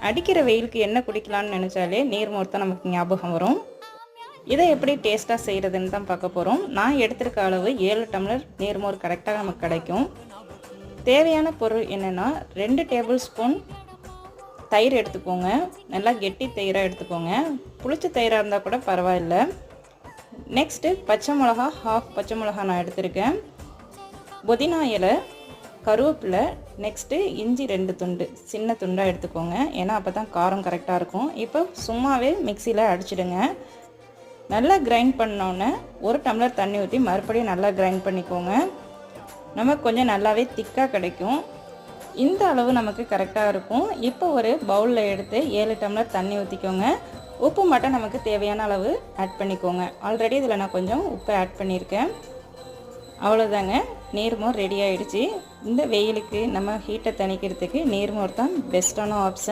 அடிக்கிற வெயிலுக்கு என்ன குடிக்கலாம்னு நினச்சாலே நீர்மோர் தான் நமக்கு ஞாபகம் வரும். இதை எப்படி டேஸ்ட்டாக செய்கிறதுன்னு தான் பார்க்க போகிறோம். நான் எடுத்திருக்க அளவு 7 டம்ளர் நீர்மோர் கரெக்டாக நமக்கு கிடைக்கும். தேவையான பொருள் என்னென்னா 2 டேபிள் ஸ்பூன் தயிர் எடுத்துக்கோங்க. நல்லா கெட்டி தயிராக எடுத்துக்கோங்க. புளிச்ச தயிராக இருந்தால் கூட பரவாயில்ல. நெக்ஸ்ட்டு பச்சை மிளகா, ஹாஃப் பச்சை மிளகா நான் எடுத்திருக்கேன். புதினா இலை, கருவேப்பிலை, நெக்ஸ்ட்டு இஞ்சி 2 துண்டு சின்ன துண்டாக எடுத்துக்கோங்க. ஏன்னா அப்போ தான் காரம் கரெக்டாக இருக்கும். இப்போ சும்மாவே மிக்சியில் அடிச்சிடுங்க. நல்லா கிரைண்ட் பண்ணோன்னே 1 டம்ளர் தண்ணி ஊற்றி மறுபடியும் நல்லா கிரைண்ட் பண்ணிக்கோங்க. நமக்கு கொஞ்சம் நல்லாவே திக்காக கிடைக்கும். இந்த அளவு நமக்கு கரெக்டாக இருக்கும். இப்போ ஒரு பவுலில் எடுத்து 7 டம்ளர் தண்ணி ஊற்றிக்கோங்க. உப்பு மட்டும் நமக்கு தேவையான அளவு ஆட் பண்ணிக்கோங்க. ஆல்ரெடி இதில் நான் கொஞ்சம் உப்பு ஆட் பண்ணியிருக்கேன். அவ்வளோதாங்க, நீர்மோர் ரெடி ஆகிடுச்சு. இந்த வெயிலுக்கு நம்ம ஹீட்டை தணிக்கிறதுக்கு நீர்மோர் தான் பெஸ்ட்டான ஆப்ஷன்.